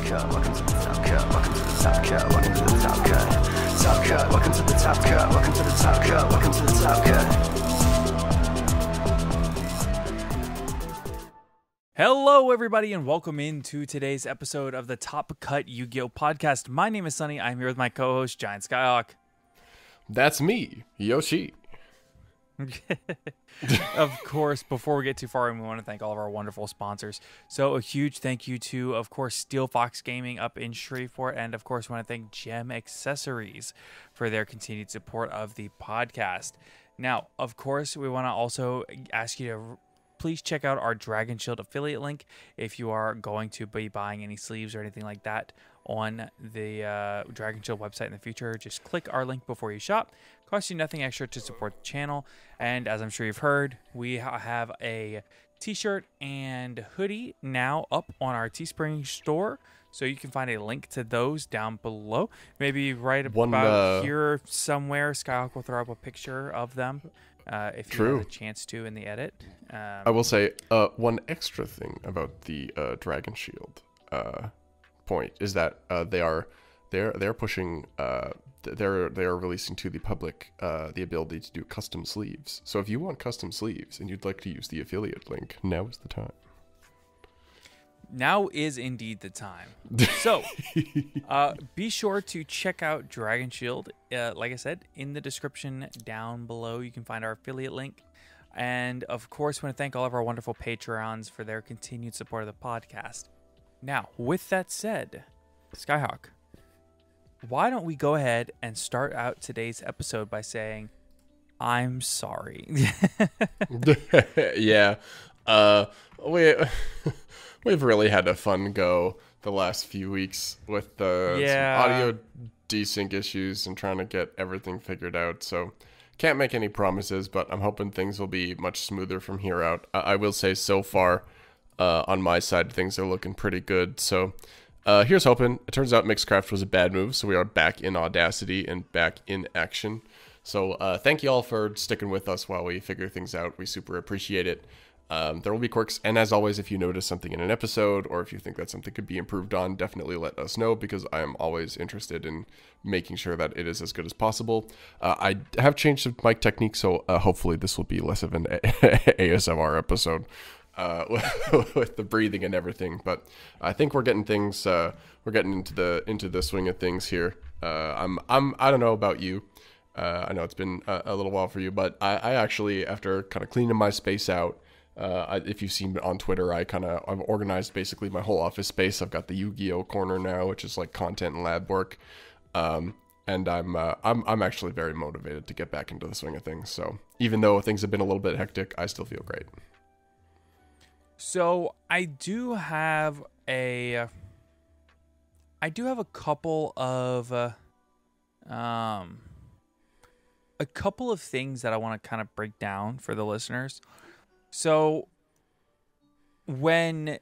cut. Welcome to the top cut. Welcome to the top cut. Welcome to the top cut. Top cut. Welcome to the top cut. Welcome to the top cut. Welcome to the top cut. Hello, everybody, and welcome into today's episode of the Top Cut Yu-Gi-Oh! Podcast. My name is Sunny. I'm here with my co-host, Giant Skyhawk. That's me, Yoshi. Of course, before we get too far, we want to thank all of our wonderful sponsors. So a huge thank you to, of course, Steelfox Gaming up in Shreveport, and of course, want to thank Gem Accessories for their continued support of the podcast. Now, of course, we want to also ask you to please check out our Dragon Shield affiliate link if you are going to be buying any sleeves or anything like that on the Dragon Shield website in the future. Just click our link before you shop. Costs you nothing extra to support the channel. And as I'm sure you've heard, we have a t-shirt and hoodie now up on our Teespring store. So you can find a link to those down below. Maybe right about here somewhere, Skyhawk will throw up a picture of them if you have a chance to in the edit. I will say one extra thing about the Dragon Shield point is that they're pushing they're releasing to the public the ability to do custom sleeves. So if you want custom sleeves and you'd like to use the affiliate link, now is the time. Now is indeed the time. So be sure to check out Dragon Shield. Like I said, in the description down below, you can find our affiliate link. And of course, I want to thank all of our wonderful Patreons for their continued support of the podcast. Now, with that said, Skyhawk, why don't we go ahead and start out today's episode by saying, I'm sorry. Yeah. We've really had a fun go the last few weeks with some audio desync issues and trying to get everything figured out. So can't make any promises, but I'm hoping things will be much smoother from here out. I will say so far on my side, things are looking pretty good. So here's hoping. It turns out Mixcraft was a bad move, so we are back in Audacity and back in action. So thank you all for sticking with us while we figure things out. We super appreciate it. There will be quirks, and as always, if you notice something in an episode or if you think that something could be improved on, definitely let us know, because I am always interested in making sure that it is as good as possible. I have changed some mic technique, so hopefully this will be less of an ASMR episode with the breathing and everything. But I think we're getting things. We're getting into the swing of things here. I don't know about you. I know it's been a little while for you, but I actually, after kind of cleaning my space out. If you've seen on Twitter, I've organized basically my whole office space. I've got the Yu-Gi-Oh corner now, which is like content and lab work, and I'm actually very motivated to get back into the swing of things. So even though things have been a little bit hectic, I still feel great. So I do have a couple of things that I want to kind of break down for the listeners. So, when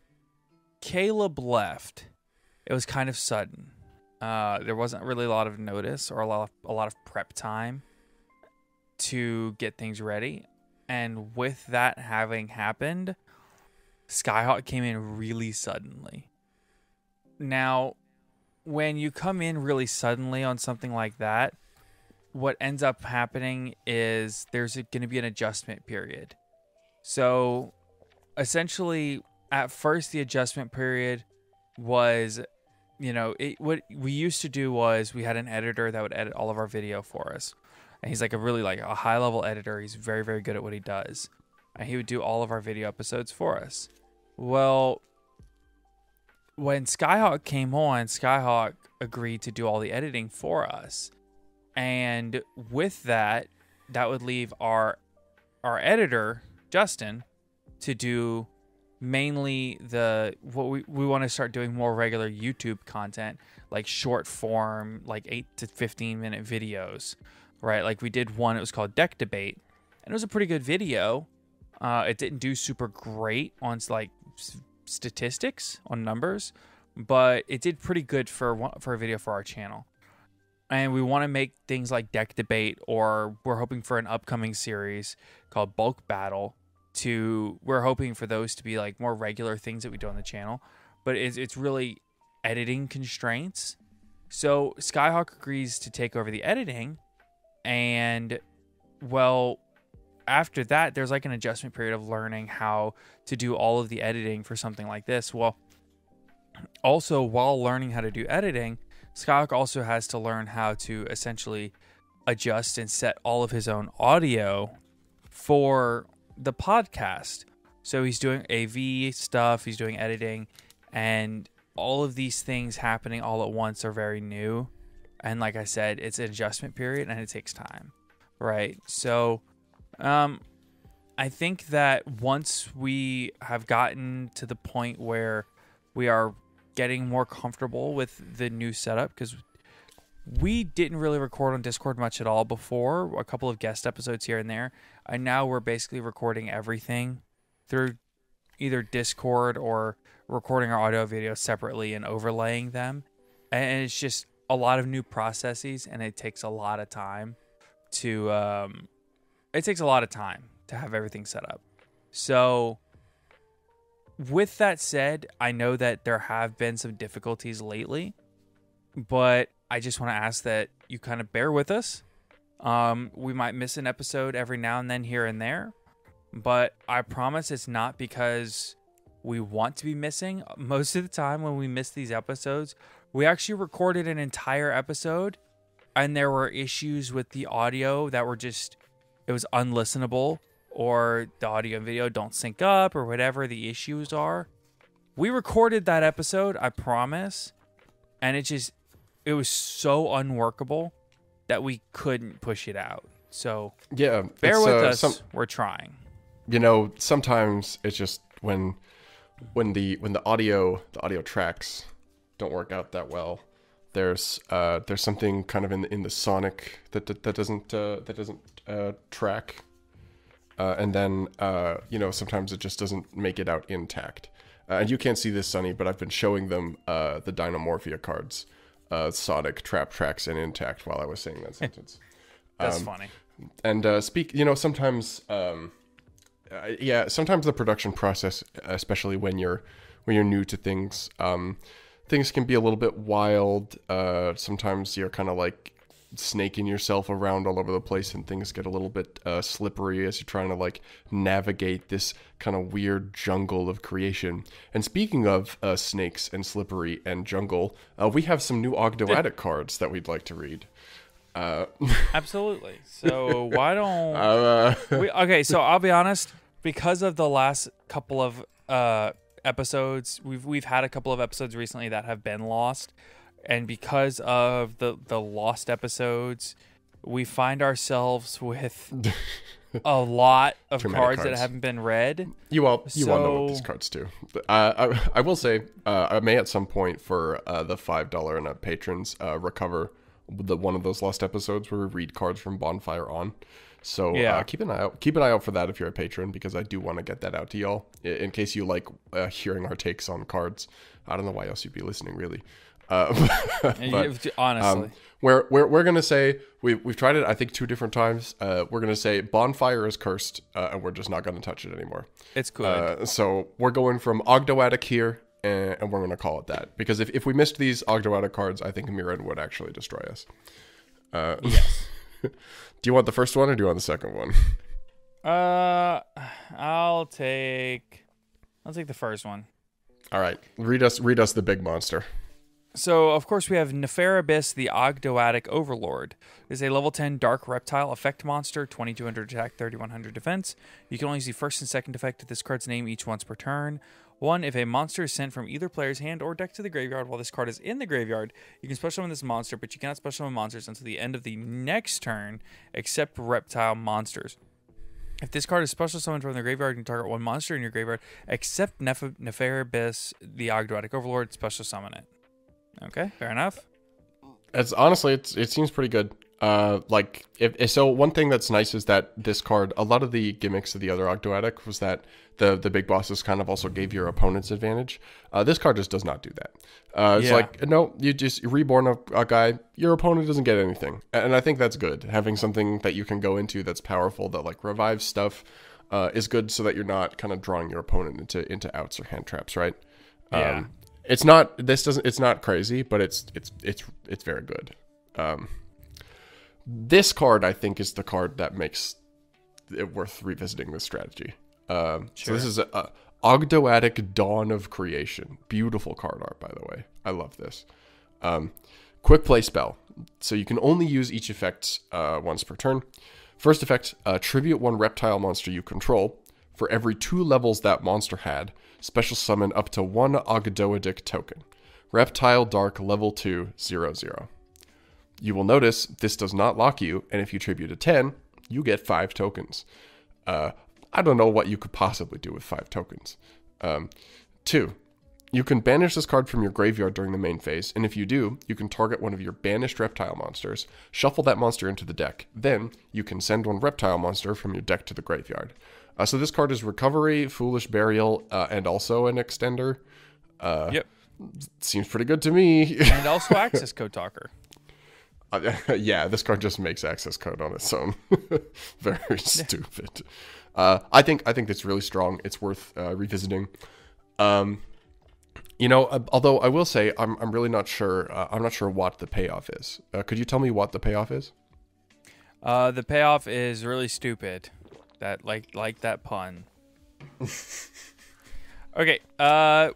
Caleb left, it was kind of sudden. There wasn't really a lot of notice or a lot of prep time to get things ready. And with that having happened, Skyhawk came in really suddenly. Now, when you come in really suddenly on something like that, what ends up happening is there's going to be an adjustment period. So, essentially, at first, the adjustment period was, what we used to do was we had an editor that would edit all of our video for us. And he's a high-level editor. He's very, very good at what he does. And he would do all of our video episodes for us. Well, when Skyhawk came on, Skyhawk agreed to do all the editing for us. And with that, that would leave our editor, Justin, to do mainly what we want to start doing more regular YouTube content, like short form, like 8 to 15 minute videos, right? Like we did one, it was called Deck Debate, and it was a pretty good video. It didn't do super great on like statistics, on numbers, but it did pretty good for a video for our channel. And we want to make things like Deck Debate, or we're hoping for an upcoming series called Bulk Battle, we're hoping for those to be like more regular things that we do on the channel. But it's really editing constraints. So Skyhawk agrees to take over the editing, and well, after that, there's like an adjustment period of learning how to do all of the editing for something like this. Well, also while learning how to do editing, Skyhawk also has to learn how to essentially adjust and set all of his own audio for the podcast. So he's doing AV stuff, he's doing editing, and all of these things happening all at once are very new. And like I said, it's an adjustment period and it takes time, right? So I think that once we have gotten to the point where we are getting more comfortable with the new setup, because we didn't really record on Discord much at all before, a couple of guest episodes here and there, and now we're basically recording everything through either Discord or recording our audio video separately and overlaying them. And it's just a lot of new processes, and it takes a lot of time to have everything set up. So with that said, I know that there have been some difficulties lately, but I just want to ask that you kind of bear with us. We might miss an episode every now and then here and there, but I promise it's not because we want to be missing. Most of the time when we miss these episodes, we actually recorded an entire episode and there were issues with the audio that were just, it was unlistenable, or the audio and video don't sync up, or whatever the issues are. We recorded that episode, I promise, and it was so unworkable that we couldn't push it out. So yeah, bear with us. We're trying. You know, sometimes it's just when the audio tracks don't work out that well. There's something kind of in the sonic that doesn't track, and then sometimes it just doesn't make it out intact. And you can't see this, Sonny, but I've been showing them the Dynamorphia cards, sonic tracks and intact while I was saying that sentence. That's funny. And sometimes sometimes the production process, especially when you're new to things, things can be a little bit wild. Sometimes you're kind of like snaking yourself around all over the place, and things get a little bit slippery as you're trying to like navigate this kind of weird jungle of creation. And speaking of snakes and slippery and jungle, we have some new Ogdoadic cards that we'd like to read. Absolutely. So why don't okay, so I'll be honest, because of the last couple of episodes, we've had a couple of episodes recently that have been lost, and because of the lost episodes, we find ourselves with a lot of cards that haven't been read. You all know what these cards do. I will say I may at some point for the $5 and up patrons recover one of those lost episodes where we read cards from Bonfire on. So keep an eye out for that if you're a patron, because I do want to get that out to y'all in case you like hearing our takes on cards. I don't know why else you'd be listening, really. But, honestly, we're gonna say we've tried it I think 2 different times. We're gonna say Bonfire is cursed, and we're just not gonna touch it anymore. It's good. So we're going from Ogdoadic here, and we're gonna call it that, because if we missed these Ogdoadic cards, I think Mirren would actually destroy us. Yes. Do you want the first one or do you want the second one? I'll take the first one. All right, read us the big monster. So, of course, we have Neferibus, the Ogdoadic Overlord. It is a level 10 Dark Reptile effect monster, 2200 attack, 3100 defense. You can only use the first and second effect of this card's name each once per turn. 1. If a monster is sent from either player's hand or deck to the graveyard while this card is in the graveyard, you can special summon this monster, but you cannot special summon monsters until the end of the next turn, except reptile monsters. If this card is special summoned from the graveyard, you can target one monster in your graveyard, except Neferibus, the Ogdoadic Overlord, special summon it. Okay, fair enough. It seems pretty good. So one thing that's nice is that this card, a lot of the gimmicks of the other Ogdoadic was that the big bosses kind of also gave your opponents advantage. This card just does not do that. It's like, no, you just reborn a guy, your opponent doesn't get anything. And I think that's good. Having something that you can go into that's powerful, that like revives stuff, is good, so that you're not kind of drawing your opponent into outs or hand traps, right? Yeah. It's not. This doesn't. It's not crazy, but it's very good. This card, I think, is the card that makes it worth revisiting this strategy. So this is a Ogdoadic Dawn of Creation. Beautiful card art, by the way. I love this. Quick play spell. So you can only use each effect once per turn. First effect, tribute one reptile monster you control. For every 2 levels that monster had, special summon up to 1 Ogdoadic token. Reptile Dark level 2, 0/0. You will notice this does not lock you, and if you tribute a 10, you get 5 tokens. I don't know what you could possibly do with 5 tokens. 2. You can banish this card from your graveyard during the main phase, and if you do, you can target one of your banished reptile monsters, shuffle that monster into the deck. Then, you can send one reptile monster from your deck to the graveyard. So this card is Recovery, Foolish Burial, and also an extender. Yep. Seems pretty good to me. And also Access Code Talker. Yeah, this card just makes access code on its own. Very stupid. I think it's really strong. It's worth revisiting. Although I will say I'm really not sure. I'm not sure what the payoff is. Could you tell me what the payoff is? The payoff is really stupid. That like that pun. Okay,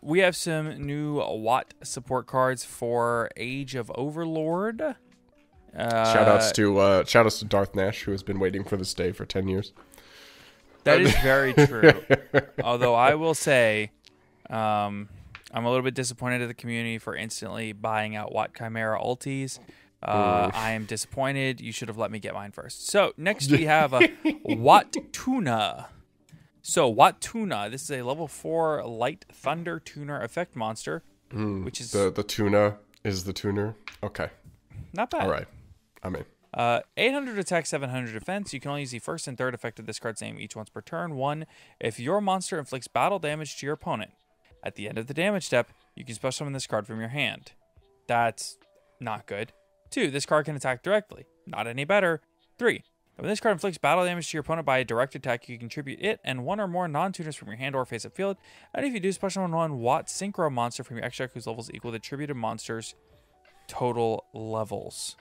we have some new Watt support cards for Age of Overlord. Shoutouts to Darth Nash, who has been waiting for this day for 10 years. That is very true. Although I will say, I'm a little bit disappointed at the community for instantly buying out Watt Chimera ultis. I am disappointed. You should have let me get mine first. So next we have a Watt Tuna. So Watt Tuna, this is a level 4 Light Thunder Tuner effect monster, which is the tuna is the tuner. Okay, not bad. All right, I'm in. 800 attack, 700 defense. You can only use the first and third effect of this card's name each once per turn. 1, if your monster inflicts battle damage to your opponent. At the end of the damage step, you can special summon this card from your hand. That's not good. 2, this card can attack directly. Not any better. 3, when this card inflicts battle damage to your opponent by a direct attack, you contribute it and 1 or more non-tuners from your hand or face-up field. And if you do, special summon 1 Watt Synchro monster from your extra deck whose levels equal the attributed monster's total levels.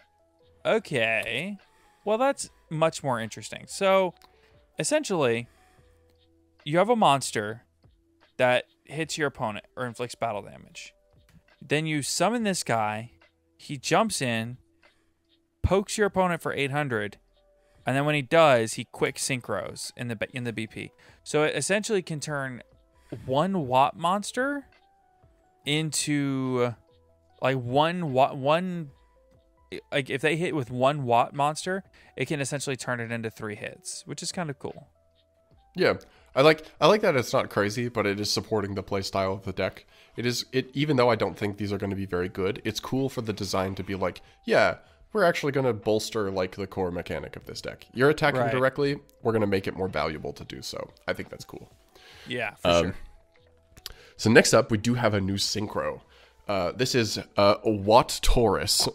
Okay. Well, that's much more interesting. So, essentially, you have a monster that hits your opponent or inflicts battle damage. Then you summon this guy. He jumps in, pokes your opponent for 800, and then when he does, he quick synchros in the BP. So it essentially can turn 1 Watt monster into like 1 Watt. Like if they hit with 1 Watt monster, it can essentially turn it into 3 hits, which is kind of cool. Yeah, I like that it's not crazy, but it is supporting the play style of the deck. Even though I don't think these are going to be very good, it's cool for the design to be like, yeah, we're actually going to bolster like the core mechanic of this deck. You're attacking directly, we're going to make it more valuable to do so. I think that's cool. Yeah, for sure. So next up, we do have a new synchro. This is Watt Taurus,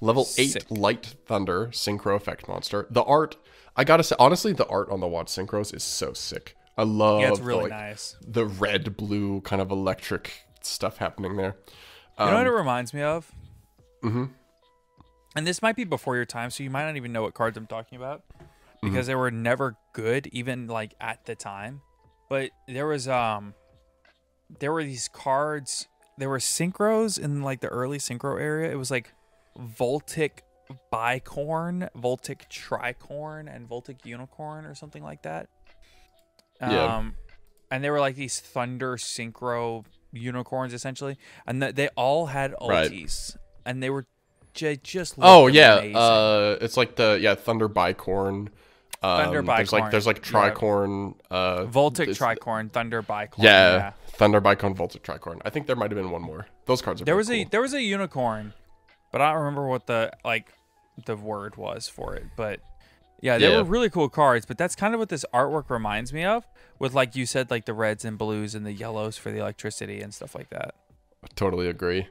level 8 Light Thunder synchro effect monster. The art, I gotta say, honestly, the art on the Watt synchros is so sick. I love it's really nice. The red, blue kind of electric stuff happening there. You know what it reminds me of? Mm-hmm. And this might be before your time, so you might not even know what cards I'm talking about. Because they were never good, even like at the time. But there was there were these cards, there were synchros in like the early synchro area. It was like Voltic Bicorn, Voltic Tricorn, and Voltic Unicorn or something like that. And they were like these thunder synchro unicorns essentially, and they all had ultis, and they were just amazing. It's like the Thunder Bicorn. Thunder Bicorn. There's like Tricorn. Voltic Tricorn, Thunder Bicorn. Yeah, Thunder Bicorn, Voltic Tricorn. I think there might have been one more. Those cards are. There was a unicorn, but I don't remember what the word was for it, but. Yeah, they were really cool cards, but that's kind of what this artwork reminds me of, with, like you said, like the reds and blues and the yellows for the electricity and stuff like that. I totally agree.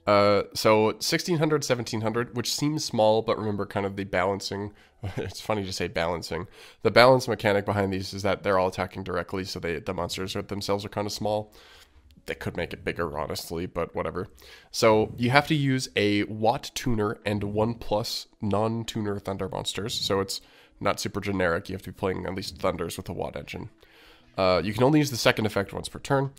So 1600, 1700, which seems small, but remember kind of the balancing. It's funny to say balancing. The balance mechanic behind these is that they're all attacking directly, so the monsters themselves are kind of small. That could make it bigger, honestly, but whatever. So you have to use a Watt tuner and 1+ non-tuner Thunder monsters. So it's not super generic. You have to be playing at least Thunders with a Watt engine. You can only use the second effect once per turn.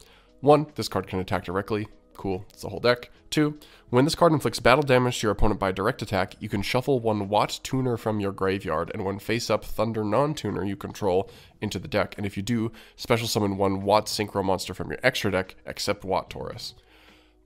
1, this card can attack directly. Cool, it's the whole deck. 2, when this card inflicts battle damage to your opponent by direct attack, you can shuffle 1 Watt tuner from your graveyard, and when face up, Thunder non-tuner you control into the deck. And if you do, special summon 1 Watt synchro monster from your extra deck, except Watt Taurus.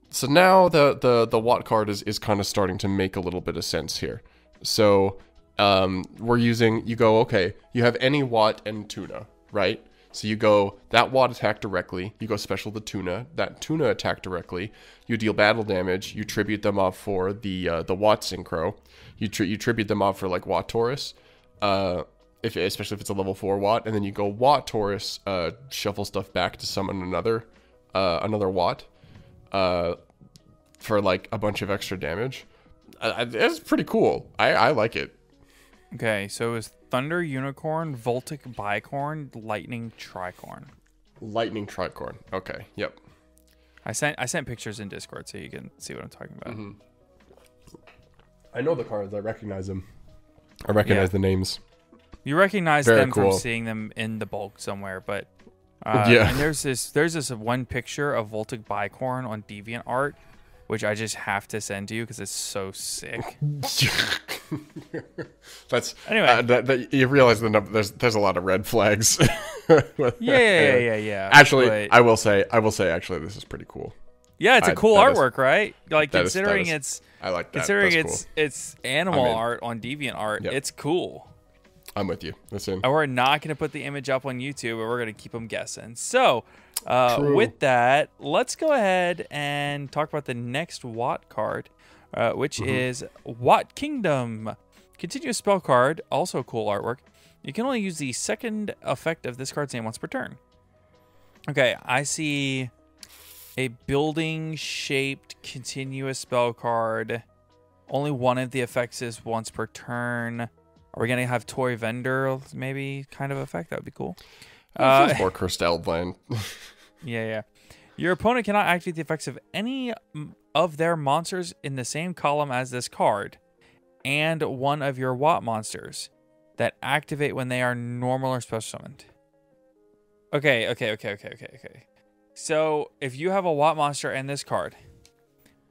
So now the Watt card is kind of starting to make a little bit of sense here. So we're using, you go, okay, you have any Watt and Tuna, right? So you go, that Watt attack directly, you go special the Tuna, that Tuna attack directly, you deal battle damage, you tribute them off for the Watt Synchro, you tribute them off for like Watt Taurus, especially if it's a level 4 Watt, and then you go Watt Taurus, shuffle stuff back to summon another Watt, for like a bunch of extra damage. It's pretty cool. I like it. Okay, so it was Thunder Unicorn, Voltic Bicorn, Lightning Tricorn. Lightning Tricorn. Okay, yep. I sent pictures in Discord so you can see what I'm talking about. Mm-hmm. I know the cards. I recognize them. I recognize the names. You recognize Very them cool. from seeing them in the bulk somewhere, but yeah. And there's this one picture of Voltic Bicorn on DeviantArt, which I just have to send to you because it's so sick. That's anyway. You realize there's a lot of red flags. Yeah. Actually, but, I will say actually this is pretty cool. Yeah, it's a cool artwork, right? Like considering I like that. Considering That's it's animal art on DeviantArt, it's cool. I'm with you. Listen. And we're not going to put the image up on YouTube, but we're going to keep them guessing. So, with that, let's go ahead and talk about the next Watt card, which is Watt Kingdom. Continuous spell card, also cool artwork. You can only use the second effect of this card's name once per turn. Okay, I see a building-shaped continuous spell card. Only one of the effects is once per turn. Are we going to have Toy Vendor, maybe, kind of effect? That would be cool. It feels more Crystal Land. Yeah. Your opponent cannot activate the effects of any of their monsters in the same column as this card, and one of your Watt monsters that activate when they are normal or special summoned. Okay. So, if you have a Watt monster and this card,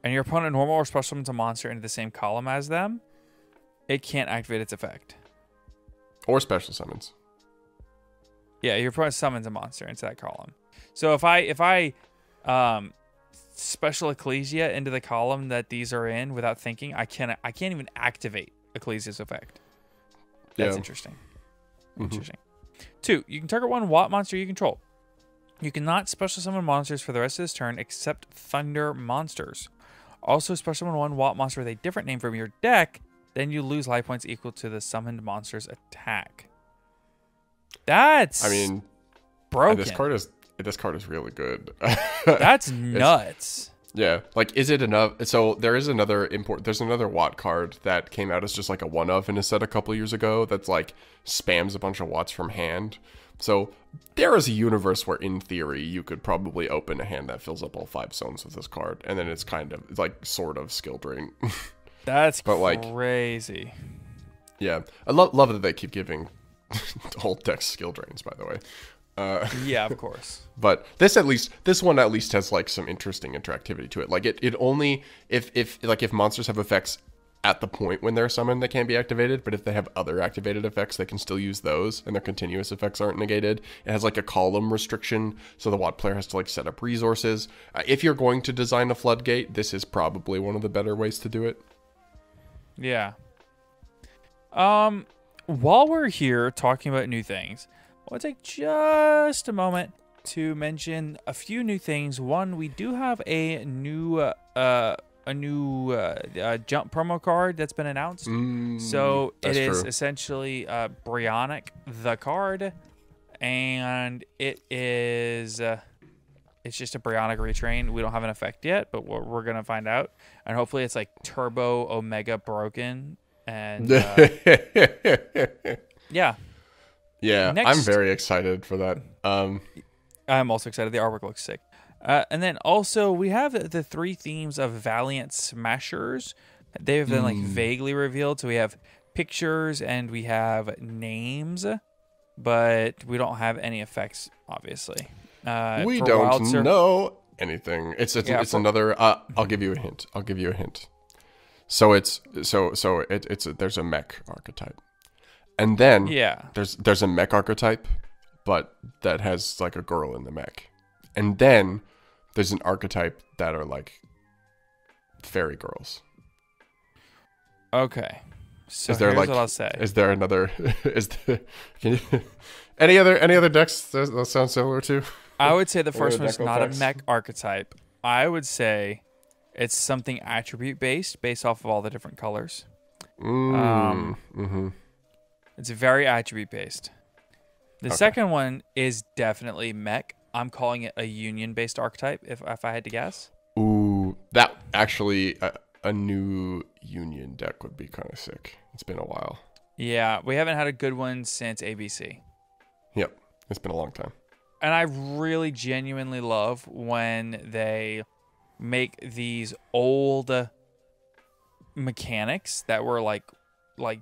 and your opponent normal or special summons a monster into the same column as them, it can't activate its effect. Or special summons. Yeah, your opponent summons a monster into that column. So if I special Ecclesia into the column that these are in without thinking, I can't even activate Ecclesia's effect. That's interesting. Interesting. 2, you can target one Watt monster you control. You cannot special summon monsters for the rest of this turn except Thunder monsters. Also special summon one Watt monster with a different name from your deck. Then you lose life points equal to the summoned monster's attack. That's broken. This card is really good. That's nuts. Yeah, like is it enough? So there's another Watt card that came out as just like a one-of in a set a couple years ago that's like spams a bunch of Watts from hand. So there is a universe where in theory you could probably open a hand that fills up all 5 zones with this card, and then it's like sort of skill drain. That's crazy. Yeah, I love that they keep giving whole decks skill drains, by the way. Yeah, of course. But this one at least has like some interesting interactivity to it. Like it only if monsters have effects at the point when they're summoned that can't be activated, but if they have other activated effects, they can still use those, and their continuous effects aren't negated. It has like a column restriction, so the Watt player has to like set up resources. If you're going to design a floodgate, this is probably one of the better ways to do it. Yeah. While we're here talking about new things, I want to take just a moment to mention a few new things. One, we do have a new jump promo card that's been announced. So it is true. Essentially Brionic the card, and it is it's just a Brionic retrain. We don't have an effect yet, but we're gonna find out, and hopefully it's like Turbo Omega Broken, and yeah. Next, I'm very excited for that. I'm also excited. The artwork looks sick. And then also we have the 3 themes of Valiant Smashers. They've been like vaguely revealed. So we have pictures and we have names, but we don't have any effects, obviously. We don't know anything. It's another. I'll give you a hint. So it's there's a mech archetype, and then there's a mech archetype, but that has like a girl in the mech, and then there's an archetype that are like fairy girls. Okay, so here's what I'll say. Is there another? Any other decks that sound similar to? I would say the first one's not a mech archetype. I would say it's something attribute based off of all the different colors. It's very attribute based. The second one is definitely mech. I'm calling it a union based archetype. If I had to guess. Ooh, that actually a new union deck would be kind of sick. It's been a while. Yeah, we haven't had a good one since ABC. Yep, it's been a long time. And I really genuinely love when they make these old mechanics that were like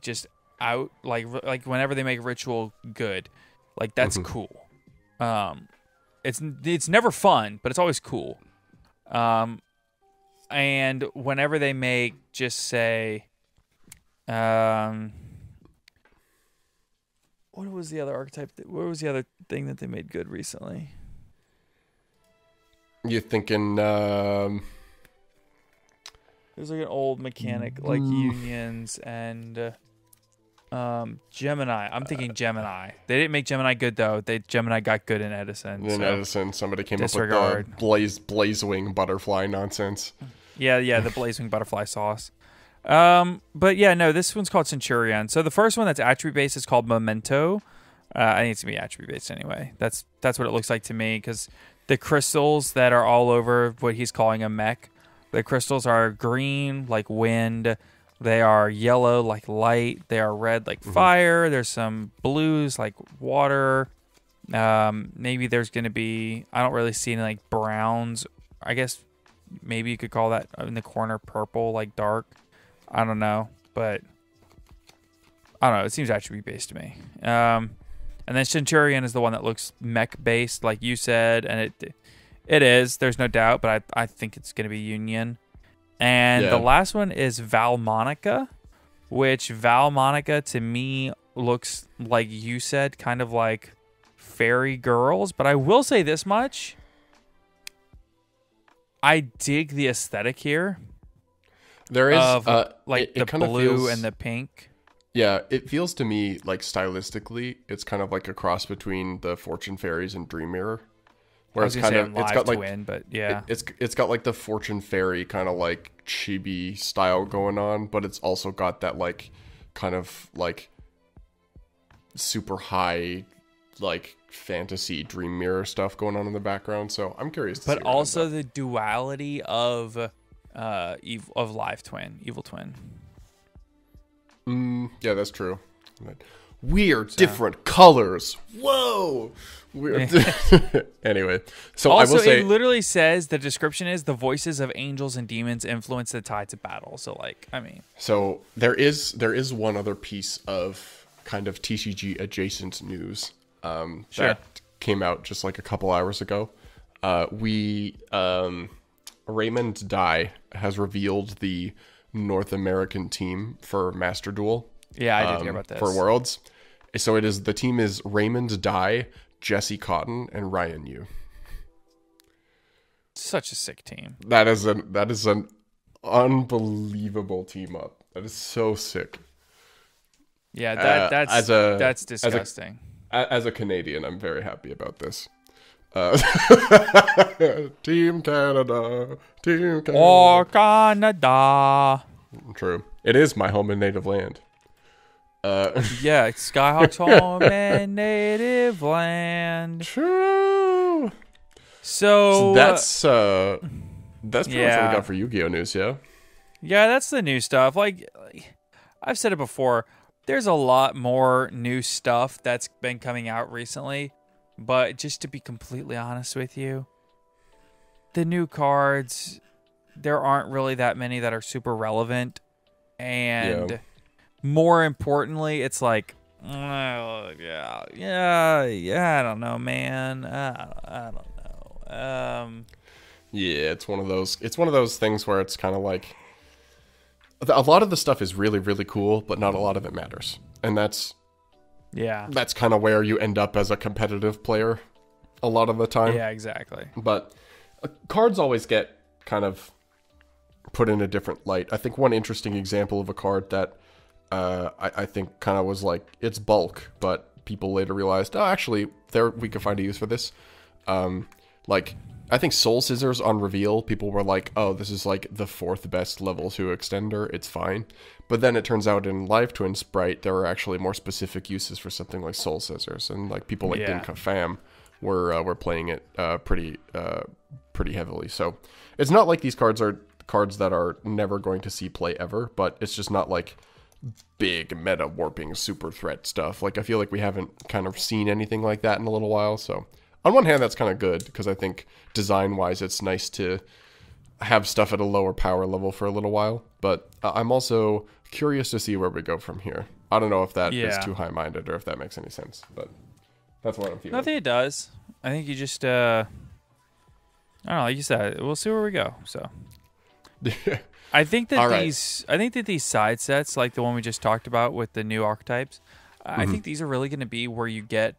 just out, like whenever they make ritual good, like that's cool. It's never fun, but it's always cool. And whenever they make, just say, what was the other archetype? What was the other thing that they made good recently? You thinking? There's like an old mechanic, like unions and Gemini. I'm thinking Gemini. They didn't make Gemini good though. Gemini got good in Edison. In Edison, somebody came up with the Blazewing butterfly nonsense. Yeah, the Blazewing butterfly sauce. But yeah, no, this one's called Centurion. So the first one that's attribute based is called Memento. I think it's gonna be attribute based anyway. That's what it looks like to me, because the crystals that are all over what he's calling a mech, the crystals are green like wind, they are yellow like light, they are red like fire. There's some blues like water. Maybe there's gonna be, I don't really see any like browns. I guess maybe you could call that in the corner purple, like dark. I don't know, but I don't know. It seems attribute based to me. And then Centurion is the one that looks mech based, like you said, and it is. There's no doubt, but I think it's going to be Union. And the last one is Valmonica, which Valmonica to me looks like you said, kind of like fairy girls. But I will say this much: I dig the aesthetic here. There is like the blue and the pink. Yeah, it feels to me like stylistically, it's kind of like a cross between the Fortune Fairies and Dream Mirror. Where it's got like twin, but yeah, it's got like the Fortune Fairy kind of like chibi style going on, but it's also got that like kind of like super high like fantasy Dream Mirror stuff going on in the background. So I'm curious to see. But also the duality of Live Twin, Evil Twin. Yeah, that's true. We're different colors. Whoa. Anyway, so also, I will say it literally says, the description is, the voices of angels and demons influence the tides of battle. So like, I mean, so there is one other piece of kind of TCG adjacent news that came out just like a couple hours ago. Raymond Dye has revealed the North American team for Master Duel. Yeah, I did hear about this. For Worlds. So the team is Raymond Dye, Jesse Cotton, and Ryan Yu. Such a sick team. That is an unbelievable team up. That is so sick. Yeah, that's disgusting. As a Canadian, I'm very happy about this. Team Canada. Oh, Canada. True. It is my home and native land. Yeah, Skyhawk's home and native land. True. So that's pretty much what we got for Yu-Gi-Oh news, yeah? Yeah, that's the new stuff. Like I've said it before, there's a lot more new stuff that's been coming out recently. But just to be completely honest with you, the new cards, there aren't really that many that are super relevant. And more importantly, it's like, I don't know, man. I don't know. Yeah, it's one of those things where it's kind of like a lot of the stuff is really, really cool, but not a lot of it matters. And that's kind of where you end up as a competitive player a lot of the time. Yeah, exactly. But cards always get kind of put in a different light. I think one interesting example of a card that I think kind of was like, it's bulk, but people later realized, oh, actually, we could find a use for this. Like, I think Soul Scissors on reveal, people were like, oh, this is like the 4th best level 2 extender, it's fine. But then it turns out in Live Twin Sprite, there are actually more specific uses for something like Soul Scissors. And like people like Dinka Fam were playing it pretty heavily. So it's not like these cards are cards that are never going to see play ever, but it's just not like big meta warping super threat stuff. Like I feel like we haven't kind of seen anything like that in a little while. So on one hand, that's kind of good because I think design-wise, it's nice to have stuff at a lower power level for a little while. But I'm also curious to see where we go from here. I don't know if that is too high-minded or if that makes any sense, but that's what I'm feeling. I think it does. I think you just, I don't know, like you said, we'll see where we go. So I think that these side sets, like the one we just talked about with the new archetypes, I think these are really going to be where you get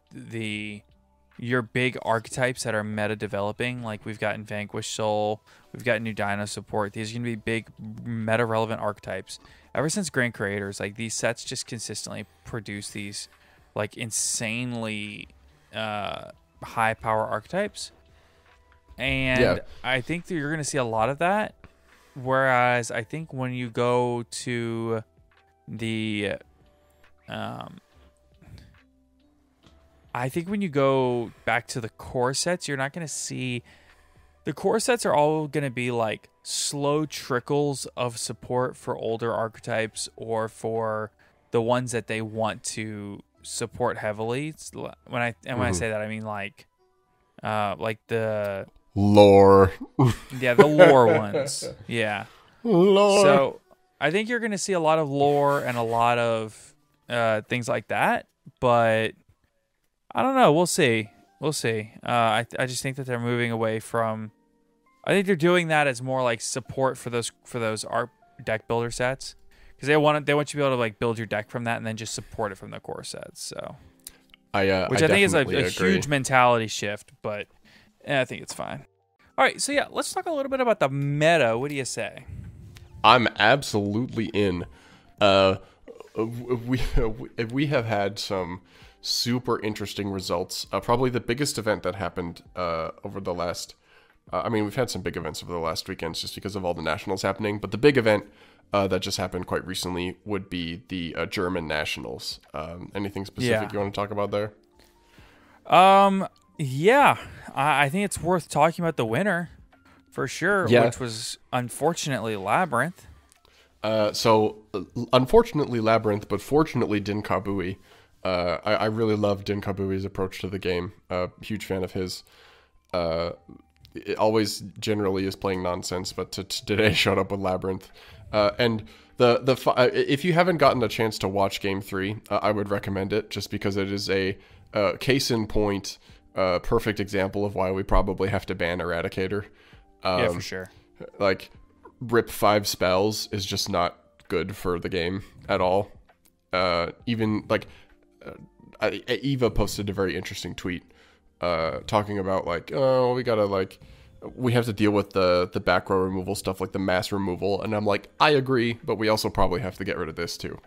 your big archetypes that are meta developing. Like we've gotten Vanquish Soul, we've got new Dino support. These are going to be big meta relevant archetypes. Ever since Grand Creators, like these sets just consistently produce these like insanely high power archetypes. And I think that you're going to see a lot of that. Whereas I think when you go to the I think when you go back to the core sets, you're not going to see... The core sets are all going to be like slow trickles of support for older archetypes or for the ones that they want to support heavily. When I say that, I mean like the... Lore. Yeah, the lore ones. Yeah. Lore. So I think you're going to see a lot of lore and a lot of things like that, but... I don't know. We'll see. I just think that they're moving away from. I think they're doing that as more like support for those art deck builder sets because they want you to be able to like build your deck from that and then just support it from the core sets. So, which I think is a huge mentality shift, but I think it's fine. All right, so yeah, let's talk a little bit about the meta. What do you say? I'm absolutely in. We have had some super interesting results. Probably the biggest event that happened over the last... I mean, we've had some big events over the last weekends just because of all the nationals happening, but the big event that just happened quite recently would be the German nationals. Anything specific you want to talk about there? Yeah. I think it's worth talking about the winner for sure, which was unfortunately Labyrinth. So, unfortunately Labyrinth, but fortunately Din Kabui. I really love Din Kabui's approach to the game. Huge fan of his. It always generally is playing nonsense, but today showed up with Labyrinth. And if you haven't gotten a chance to watch Game 3, I would recommend it just because it is a case in point, perfect example of why we probably have to ban Eradicator. Yeah, for sure. Like, rip 5 spells is just not good for the game at all. Even, like... Eva posted a very interesting tweet talking about like, oh, we have to deal with the back row removal stuff, like the mass removal, and I'm like, I agree, but we also probably have to get rid of this too.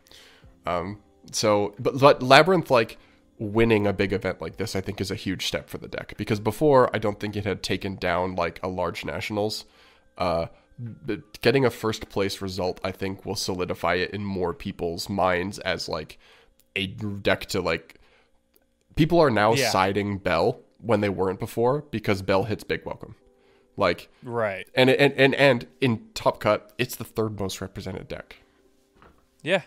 But Labyrinth, like, winning a big event like this, I think is a huge step for the deck, because before I don't think it had taken down like a large nationals. Getting a first place result, I think, will solidify it in more people's minds as like a deck to like. People are now siding Bell when they weren't before because Bell hits Big Welcome, like right. And in Top Cut, it's the third most represented deck. Yeah,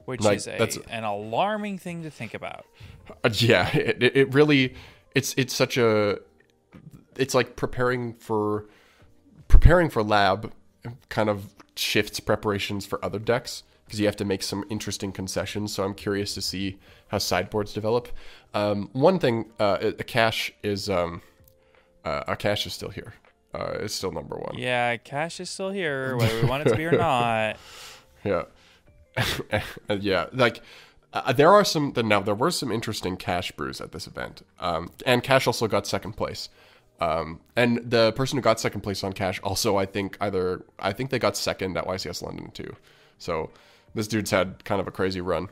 which like, is an alarming thing to think about. Yeah, it really it's such a. it's like preparing for lab kind of shifts preparations for other decks, because you have to make some interesting concessions. So I'm curious to see how sideboards develop. One thing, a cache is still here. It's still number one. Yeah, cache is still here, whether we want it to be or not. Yeah. Yeah, like there were some interesting cache brews at this event. And cache also got second place. And the person who got second place on cache also, I think they got second at YCS London too. So this dude's had kind of a crazy run.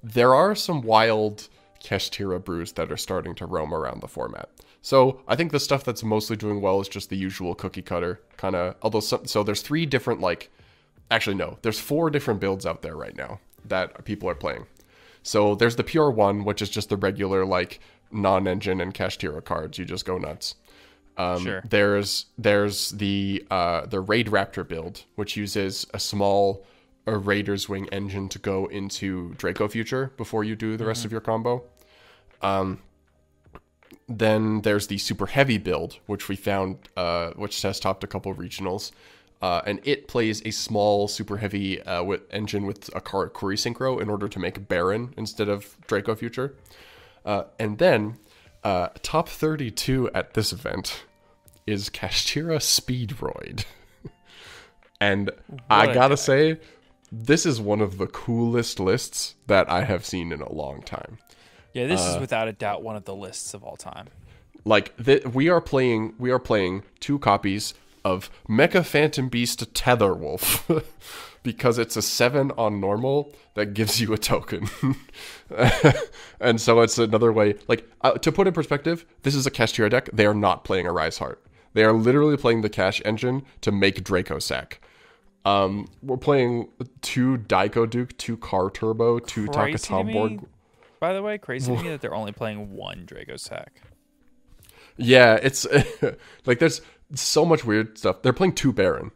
There are some wild Kashtira brews that are starting to roam around the format. So I think the stuff that's mostly doing well is just the usual cookie cutter kind of, so there's 3 different, there's 4 different builds out there right now that people are playing. So there's the pure one, which is just the regular, non-engine and Kashtira cards. You just go nuts. Sure. There's the Raid Raptor build, which uses a Raider's Wing engine to go into Draco Future before you do the rest of your combo. Then there's the Super Heavy build, which we found, which has topped a couple of regionals. And it plays a small Super Heavy engine with a Kuri Synchro in order to make Baron instead of Draco Future. And then top 32 at this event is Kashtira Speedroid. And I gotta say, this is one of the coolest lists that I have seen in a long time. Yeah, this is without a doubt one of the lists of all time. We are playing 2 copies of Mecha Phantom Beast Tetherwolf because it's a 7 on normal that gives you a token. And so it's another way, to put in perspective, this is a Kashtira deck. They are not playing a Rise Heart. They are literally playing the cash engine to make Dracossack. We're playing 2 Daiko Duke, 2 Car Turbo, 2 Takatomborg. By the way, crazy to me that they're only playing 1 Dracossack. Yeah, it's there's so much weird stuff. They're playing 2 Baron,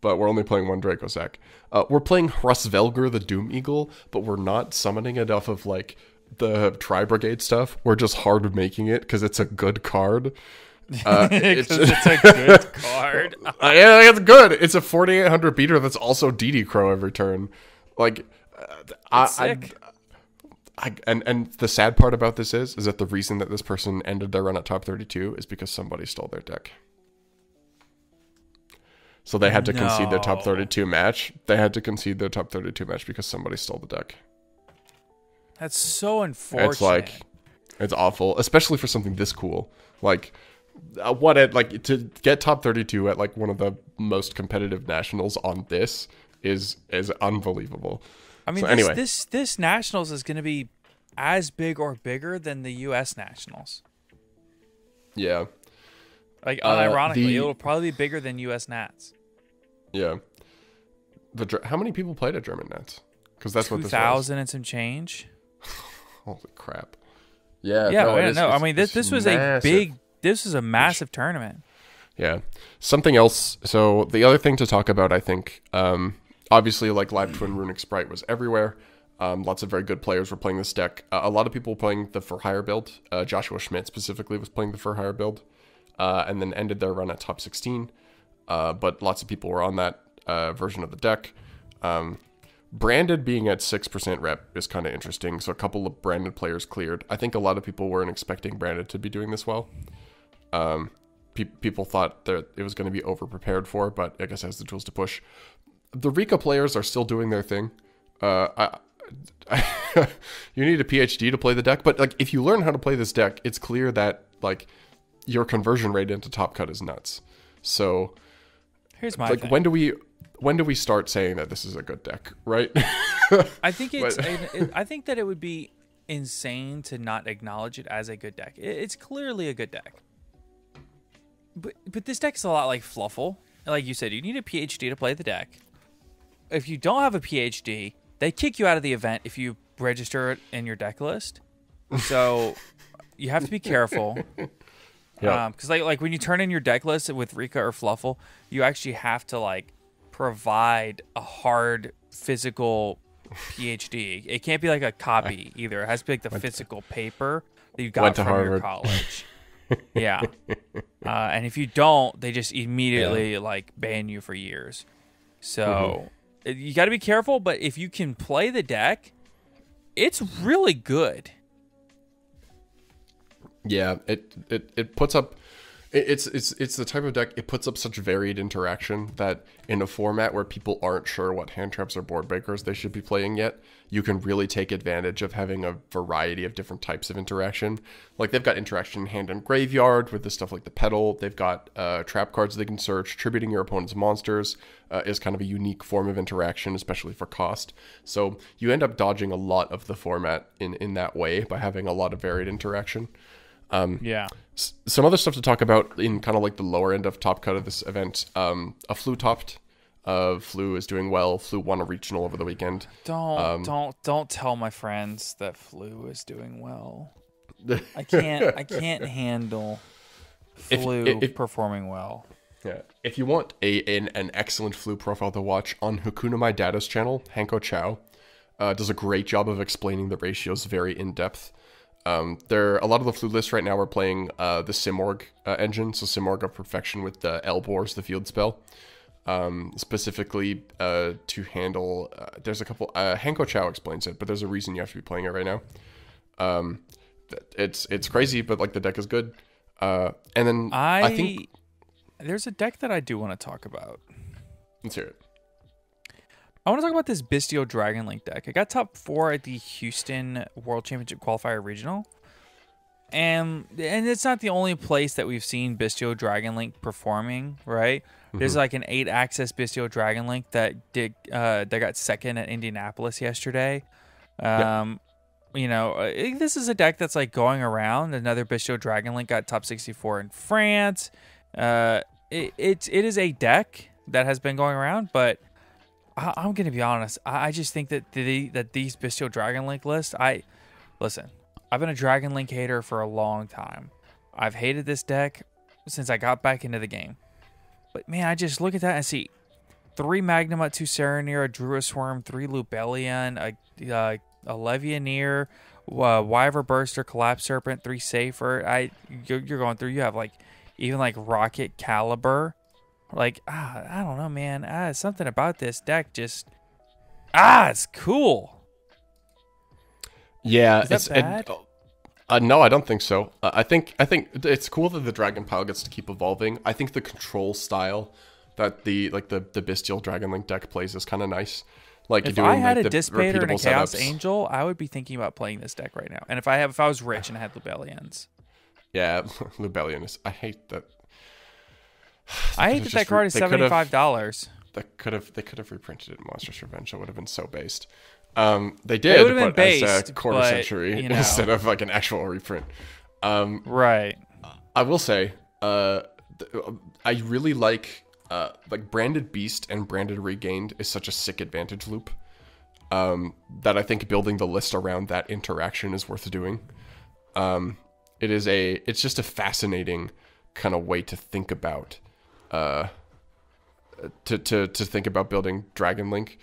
but we're only playing 1 Dracossack. We're playing Hrusvelgur the Doom Eagle, but we're not summoning it off of the Tri-Brigade stuff. We're just hard making it because it's a good card. It's a good card. Yeah, it's good. It's a 4800 beater that's also DD Crow every turn. Sick. And the sad part about this is that the reason that this person ended their run at top 32 is because somebody stole their deck. So they had to concede their top 32 match. They had to concede their top 32 match because somebody stole the deck. That's so unfortunate. It's awful, especially for something this cool. To get top 32 at one of the most competitive nationals on this is unbelievable. I mean, anyway, this nationals is going to be as big or bigger than the U.S. nationals. Yeah. Unironically, it'll probably be bigger than U.S. Nats. Yeah. How many people played at German Nats? Because that's what this was. 2,000 and some change. Holy crap. Yeah. No. I mean, this was massive. This was a massive tournament. Yeah. Something else. So the other thing to talk about, I think, obviously, Live Twin Runic Sprite was everywhere. Lots of very good players were playing this deck. A lot of people playing the For Hire build. Joshua Schmidt specifically was playing the For Hire build. And then ended their run at top 16. But lots of people were on that version of the deck. Branded being at 6% rep is kind of interesting. So a couple of branded players cleared. I think a lot of people weren't expecting branded to be doing this well. People thought that it was going to be over-prepared for, but I guess it has the tools to push. The Rika players are still doing their thing. You need a PhD to play the deck, but if you learn how to play this deck, it's clear that your conversion rate into top cut is nuts. So here's my thing. When do we start saying that this is a good deck, right? I think I think that it would be insane to not acknowledge it as a good deck. It's clearly a good deck. But this deck is a lot like Fluffle. Like you said, you need a PhD to play the deck. If you don't have a PhD, they kick you out of the event if you register it in your deck list. So you have to be careful. Because when you turn in your deck list with Rika or Fluffle, you actually have to provide a hard physical PhD. It can't be a copy either. It has to be the physical paper that you got from your college. Yeah. And if you don't, they just immediately like ban you for years. So you got to be careful. But if you can play the deck, it's really good. Yeah, it puts up. It's the type of deck, it puts up such varied interaction that in a format where people aren't sure what hand traps or board breakers they should be playing yet, you can really take advantage of having a variety of different types of interaction. Like they've got interaction in hand and graveyard with the stuff like the pedal. They've got trap cards they can search. Tributing your opponent's monsters is kind of a unique form of interaction, especially for cost. So you end up dodging a lot of the format in that way by having a lot of varied interaction. Some other stuff to talk about in kind of like the lower end of top cut of this event. A Flu topped. Flu is doing well. Flu won a regional over the weekend. Don't tell my friends that Flu is doing well. I can't handle Flu performing well. Yeah. If you want an excellent Flu profile to watch, on Hakuna My Data's channel, Hanko Chow does a great job of explaining the ratios very in depth. There a lot of the Flu lists right now are playing the Simorg engine, so Simorg of Perfection with the Elbor's the field spell, specifically to handle. There's a couple. Hanko Chow explains it, but there's a reason you have to be playing it right now. It's crazy, but like the deck is good. And then I think there's a deck that I do want to talk about. Let's hear it. I want to talk about this Bestial Dragon Link deck. It got top 4 at the Houston World Championship Qualifier Regional. And it's not the only place that we've seen Bestial Dragon Link performing, right? There's like an 8-access Bestial Dragon Link that got second at Indianapolis yesterday. You know, this is a deck that's like going around. Another Bestial Dragon Link got top 64 in France. It is a deck that has been going around, but I'm going to be honest. I just think that these Bestial Dragon Link lists, I've been a Dragon Link hater for a long time. I've hated this deck since I got back into the game. But man, I just look at that and see 3 Magnemite, 2 Serenir, a Druisworm, 3 Lubellion, a Levianeer, Wyver Burster, Collapse Serpent, 3 Safer. You're going through, you have like even like Rocket Caliber. Like, I don't know, man. Something about this deck just, it's cool. Yeah, is that bad? No, I don't think so. I think it's cool that the Dragon Pile gets to keep evolving. I think the control style that the Bestial Dragon Link deck plays is kind of nice. Like if doing, I had like, a Dissipator and a Chaos setups. Angel, I would be thinking about playing this deck right now. And if I was rich and I had Lubellions. Yeah, Lubellion is. I hate that. I hate that card is $75. They could have reprinted it in Monstrous Revenge. It would have been so based. They did, it would have been but based, as a quarter century instead of like an actual reprint. Right. I will say, I really like Branded Beast and Branded Regained is such a sick advantage loop that I think building the list around that interaction is worth doing. It's just a fascinating kind of way to think about to think about building Dragon Link,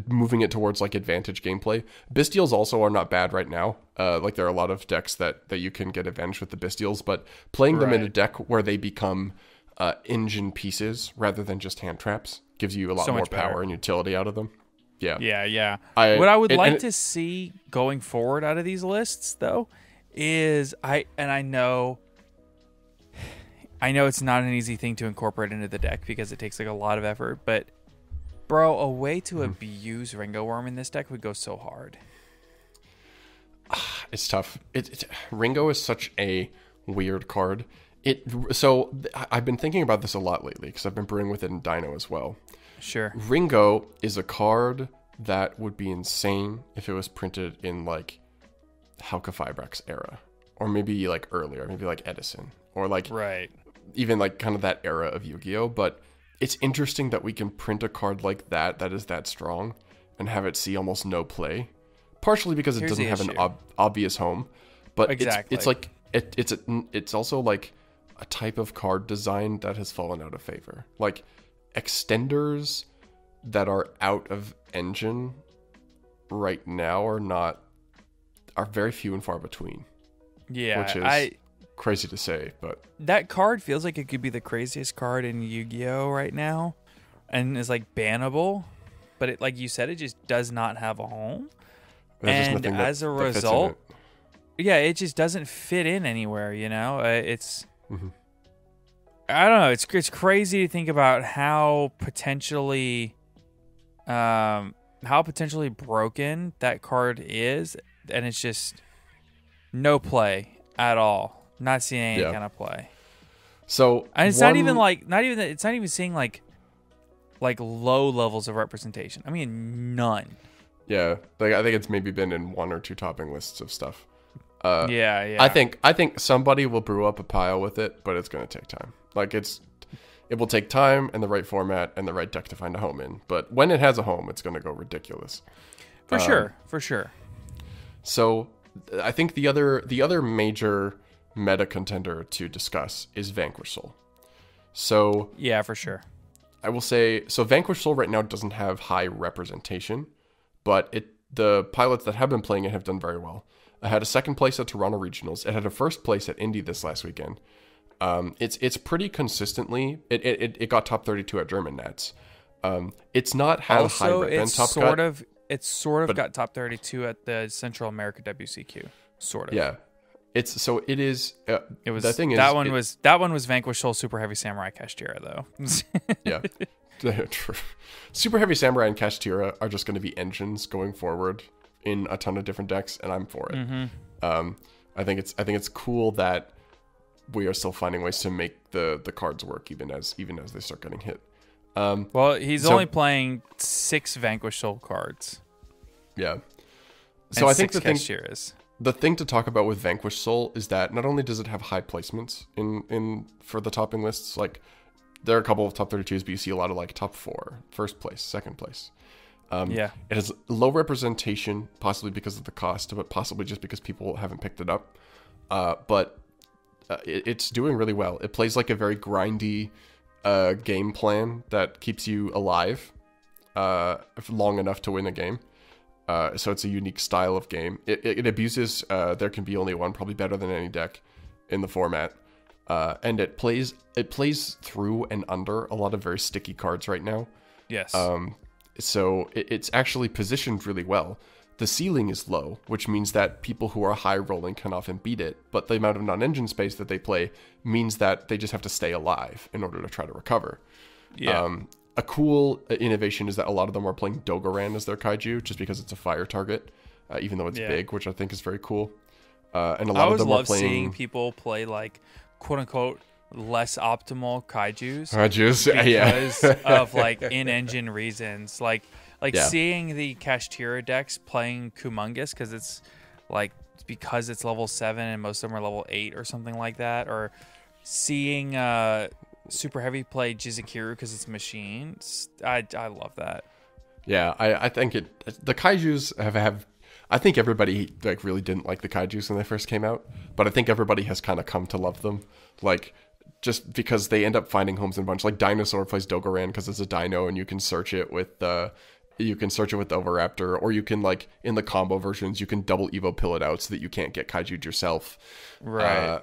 moving it towards like advantage gameplay. Bestials also are not bad right now. Like there are a lot of decks that you can get advantage with the Bestials, but playing them in a deck where they become engine pieces rather than just hand traps gives you a lot more power and utility out of them. Yeah. What I would like to see going forward out of these lists though is I know it's not an easy thing to incorporate into the deck because it takes like a lot of effort, but bro, a way to abuse Ringo Worm in this deck would go so hard. It's tough. Ringo is such a weird card. I've been thinking about this a lot lately because I've been brewing with it in Dino as well. Sure. Ringo is a card that would be insane if it was printed in like Hauka Fibrex era, or maybe like earlier, maybe like Edison, or like even like kind of that era of Yu-Gi-Oh! But it's interesting that we can print a card like that is that strong and have it see almost no play. Partially because it doesn't have an obvious home, but it's also like a type of card design that has fallen out of favor. Like extenders that are out of engine right now are very few and far between. Yeah, crazy to say, but that card feels like it could be the craziest card in Yu-Gi-Oh right now, and is like bannable. But it, like you said, it just does not have a home, and as a result, it just doesn't fit in anywhere. You know, it's. Mm-hmm. I don't know. It's crazy to think about how potentially broken that card is, and it's just no play at all. Not seeing any kind of play. So, and it's not even seeing like low levels of representation. I mean, none. Yeah, like I think it's maybe been in 1 or 2 topping lists of stuff. Yeah. I think somebody will brew up a pile with it, but it's going to take time. Like it will take time and the right format and the right deck to find a home in. But when it has a home, it's going to go ridiculous. For sure. So I think the other major meta contender to discuss is Vanquish Soul. So yeah, for sure. I will say, so Vanquish Soul right now doesn't have high representation, but the pilots that have been playing it have done very well. It had a second place at Toronto Regionals. It had a first place at Indy this last weekend. It's pretty consistently. It got top 32 at German Nats. It's not had also, high rep and top cut. It's sort of got top 32 at the Central America WCQ. Sort of. Yeah. It is. It was the thing is that one was Vanquish Soul Super Heavy Samurai Kashtira though. Yeah. True. Super Heavy Samurai and Kashtira are just going to be engines going forward in a ton of different decks, and I'm for it. Mm-hmm. I think it's cool that we are still finding ways to make the cards work even as they start getting hit. Well, he's only playing 6 Vanquish Soul cards. Yeah. So I think the thing to talk about with Vanquish Soul is that not only does it have high placements in for the topping lists, like there are a couple of top 32s, but you see a lot of like top 4, first place, second place. It has low representation, possibly because of the cost, but possibly just because people haven't picked it up. But it's doing really well. It plays like a very grindy game plan that keeps you alive long enough to win a game. So it's a unique style of game. It abuses there can be only one, probably better than any deck in the format. And it plays through and under a lot of very sticky cards right now. Yes. So it's actually positioned really well. The ceiling is low, which means that people who are high rolling can often beat it, but the amount of non-engine space that they play means that they just have to stay alive in order to try to recover. Yeah. A cool innovation is that a lot of them are playing Dogoran as their kaiju, just because it's a fire target, even though it's big, which I think is very cool. And a lot of them are playing... seeing people play like quote-unquote less optimal kaijus because of like in-engine reasons, like seeing the Kashtira decks playing Kumongous because it's level 7 and most of them are level 8 or something like that, or seeing Super Heavy play Jizukiru because it's machines. I love that. Yeah, I think the kaijus have I think everybody like really didn't like the kaijus when they first came out, but I think everybody has kind of come to love them, like just because they end up finding homes in a bunch. Like Dinosaur plays Dogoran because it's a dino and you can search it with the Oviraptor, or you can, like in the combo versions, you can double Evo pill it out so that you can't get kaiju'd yourself. Right.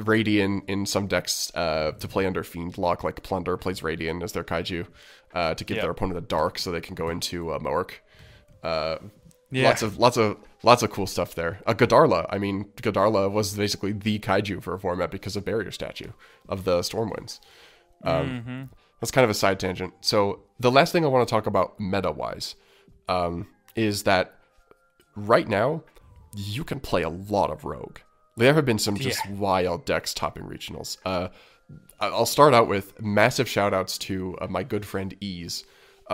Radian in some decks to play under Fiend Lock, like Plunder plays Radian as their kaiju to give their opponent a dark so they can go into Moark. Lots of cool stuff there. Godarla was basically the kaiju for a format because of Barrier Statue of the Stormwinds. That's kind of a side tangent. So the last thing I want to talk about meta-wise is that right now you can play a lot of Rogue. There have been some just wild decks topping regionals. I'll start out with massive shout-outs to my good friend Ease,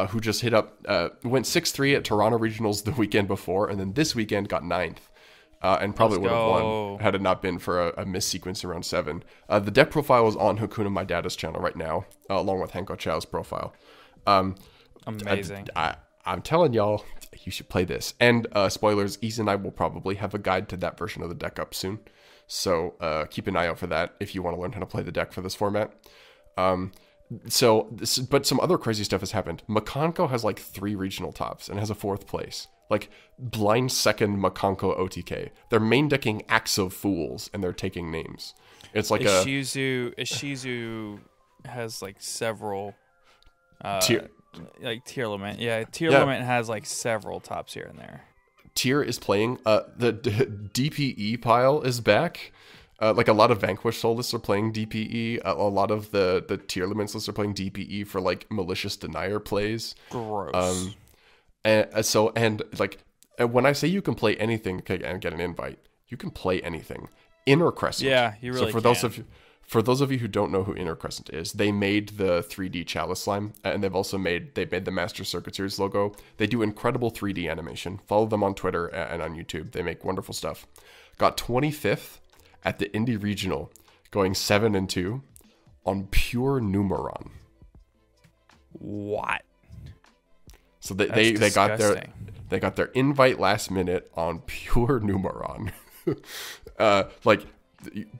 who just went 6-3 at Toronto Regionals the weekend before, and then this weekend got 9th. And probably would have won had it not been for a missed sequence around 7. The deck profile is on Hakuna My Dada's channel right now, along with Hanko Chow's profile. Amazing. I'm telling y'all, you should play this. And spoilers, Ease and I will probably have a guide to that version of the deck up soon. So keep an eye out for that if you want to learn how to play the deck for this format. But some other crazy stuff has happened. Makonko has like 3 regional tops and has a 4th place. Like blind second Makanko OTK. They're main decking Axe of Fools and they're taking names. It's like Ishizu has like several tier limit. Yeah, limit has like several tops here and there. Tier is playing the DPE pile is back. Like a lot of Vanquish Soul lists are playing DPE. A lot of the tier limits lists are playing DPE for like malicious denier plays. Gross. And when I say you can play anything and get an invite, you can play anything. Inner Crescent. Yeah, you really can. For those of you who don't know who Inner Crescent is, they made the 3D Chalice Slime, and they've made the Master Circuit Series logo. They do incredible 3D animation. Follow them on Twitter and on YouTube. They make wonderful stuff. Got 25th at the Indie Regional, going 7-2 on pure Numeron. What? So they got their invite last minute on pure Numeron.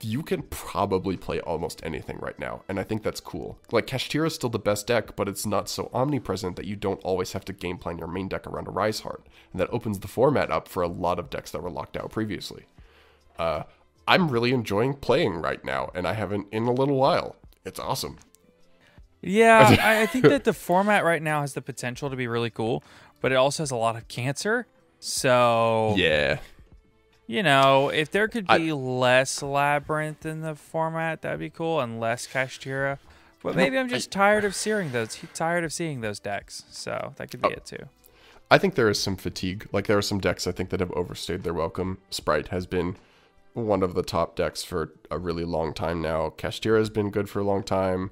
You can probably play almost anything right now, and I think that's cool. Like Kashtira is still the best deck, but it's not so omnipresent that you don't always have to game plan your main deck around a Rise Heart, and that opens the format up for a lot of decks that were locked out previously. I'm really enjoying playing right now, and I haven't in a little while. It's awesome. Yeah, I think that the format right now has the potential to be really cool, but it also has a lot of cancer. So yeah, if there could be less Labyrinth in the format, that'd be cool, and less Kashtira. But maybe I'm just tired of seeing those decks. So that could be it too. I think there is some fatigue. Like there are some decks I think that have overstayed their welcome. Sprite has been one of the top decks for a really long time now. Kashtira has been good for a long time.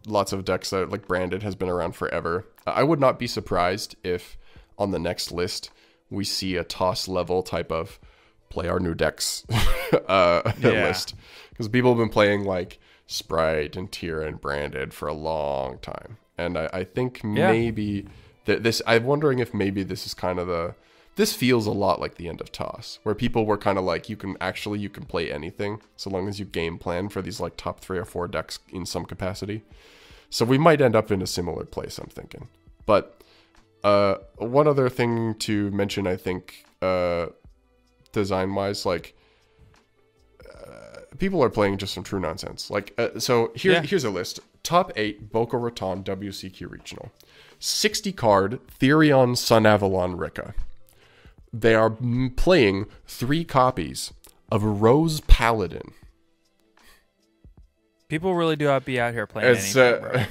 Lots of decks that like Branded has been around forever. I would not be surprised if on the next list we see a toss level type of play our new decks list, because people have been playing like Sprite and Tier and Branded for a long time, and I think maybe this. I'm wondering if maybe this is kind of this feels a lot like the end of Toss, where people were kind of like, you can play anything so long as you game plan for these like top 3 or 4 decks in some capacity. So we might end up in a similar place, I'm thinking. But one other thing to mention, I think, design-wise, like people are playing just some true nonsense. Like here's a list: top 8 Boca Raton WCQ Regional, 60 card Therion Sun Avalon Rika. They are playing 3 copies of Rose Paladin. People really do be out here playing anything, bro.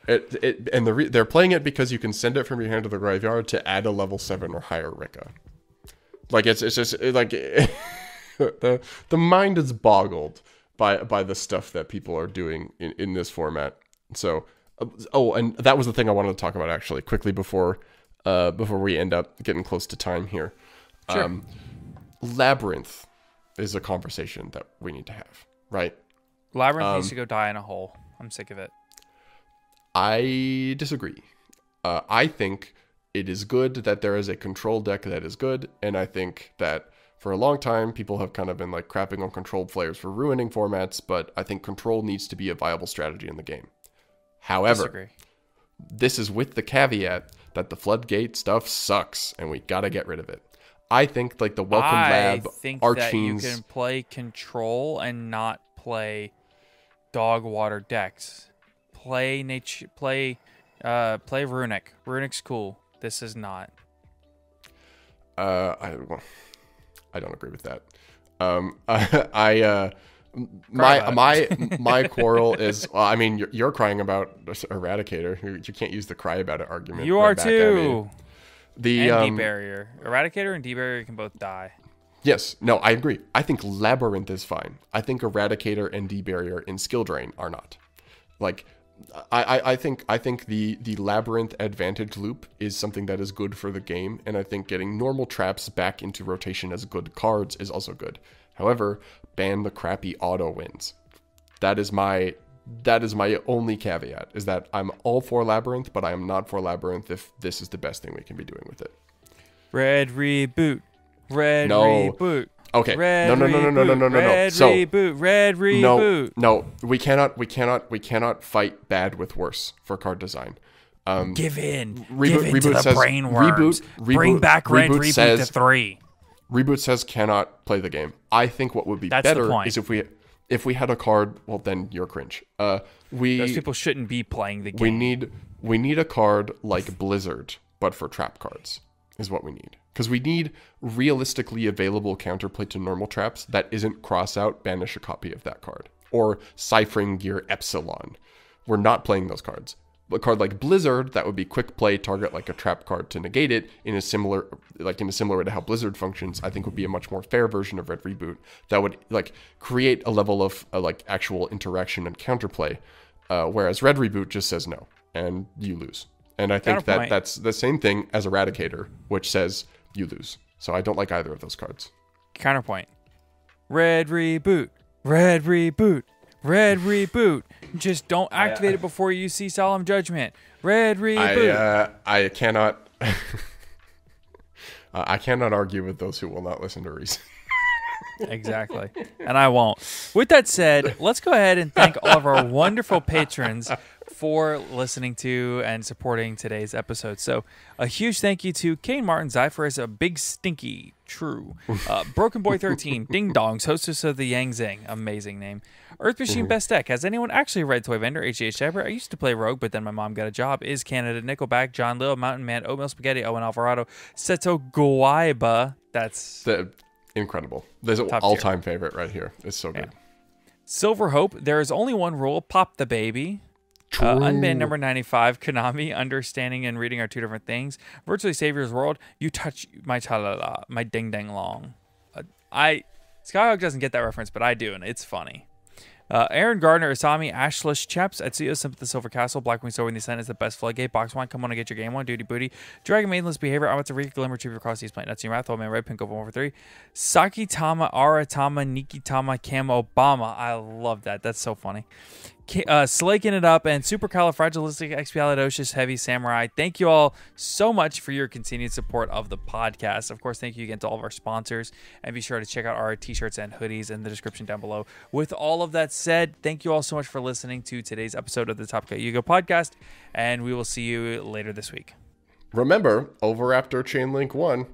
They're playing it because you can send it from your hand to the graveyard to add a level 7 or higher Rika. Like it's just like the mind is boggled by the stuff that people are doing in this format. So, and that was the thing I wanted to talk about actually quickly before we end up getting close to time here. Sure. Labyrinth is a conversation that we need to have, right? Labyrinth needs to go die in a hole. I'm sick of it. I disagree. I think it is good that there is a control deck that is good, and I think that for a long time people have kind of been like crapping on controlled players for ruining formats, but I think control needs to be a viable strategy in the game. However, Disagree. This is with the caveat that the floodgate stuff sucks and we gotta get rid of it. I think like the Welcome Lab, I think Archfiends, that you can play control and not play dog water decks. Play Runic. Runic's cool. This is not. I don't agree with that. My quarrel is, well, I mean, you're crying about Eradicator. You can't use the cry about it argument. You are too. And D-Barrier. Eradicator and D-Barrier can both die. Yes. No, I agree. I think Labyrinth is fine. I think Eradicator and D-Barrier in Skill Drain are not. Like, I think the Labyrinth advantage loop is something that is good for the game, and I think getting normal traps back into rotation as good cards is also good. However, ban the crappy auto wins. That is my only caveat, is that I'm all for Labyrinth, but I am not for Labyrinth if this is the best thing we can be doing with it. Red reboot. Reboot. Okay. Red No. Red reboot. No. We cannot fight bad with worse for card design. Give in. Give Reboot in to the says, brain worms. Bring back Red Reboot to 3. Reboot says cannot play the game. I think what would be better is if we had a card. Well, then you're cringe. Those people shouldn't be playing the game. We need a card like Blizzard, but for trap cards is what we need. Because we need realistically available counterplay to normal traps that isn't cross out, banish a copy of that card, or Ciphering Gear Epsilon. We're not playing those cards. A card like Blizzard, that would be quick play, target like a trap card to negate it in a similar way to how Blizzard functions. I think would be a much more fair version of Red Reboot that would like create a level of like actual interaction and counterplay, whereas Red Reboot just says no and you lose. And I think that's the same thing as Eradicator, which says you lose. So I don't like either of those cards. Counterpoint. Red Reboot. Red Reboot. Red Reboot. Just don't activate it before you see Solemn Judgment. Red Reboot. I cannot I cannot argue with those who will not listen to reason. Exactly. And I won't. With that said, let's go ahead and thank all of our wonderful patrons for listening to and supporting today's episode. So a huge thank you to Kane Martin Zyphers, a big stinky true, Broken Boy 13, Ding Dongs, hostess of the Yang Zing, amazing name, Earth Machine Best Deck. Has anyone actually read Toy Vendor? HH Shepard. I used to play Rogue, but then my mom got a job. Is Canada Nickelback, John Lil, Mountain Man, Oatmeal Spaghetti, Owen Alvarado, Seto Guaiba. That's incredible. There's an all-time favorite right here. It's so good. Silver Hope. There is only one rule: pop the baby. Unbanned number 95, Konami, understanding and reading are two different things. Virtually Savior's World, you touch my cha-la-la, my ding-dang long. Skyhawk doesn't get that reference, but I do, and it's funny. Aaron Gardner, Asami, Ashlish, Chaps, Etsuya, Simp the Silver Castle, Blackwing Sword in the Ascent is the best floodgate, Box One, come on and get your game on, Duty Booty, Dragon Maidenless Behavior, I want to Glimmer, Retriever Cross East Plant, Nuts in Your Mouth, Old Man Red, Pink over 1 for 3, Sakitama, Aratama, Nikitama, Cam Obama, I love that, that's so funny. Slaking it up, and Supercalifragilisticexpialidocious Heavy Samurai. Thank you all so much for your continued support of the podcast. Of course, thank you again to all of our sponsors, and be sure to check out our t-shirts and hoodies in the description down below. With all of that said, thank you all so much for listening to today's episode of the Top Cut Yu-Gi-Oh podcast, and we will see you later this week. Remember, Overraptor Chainlink 1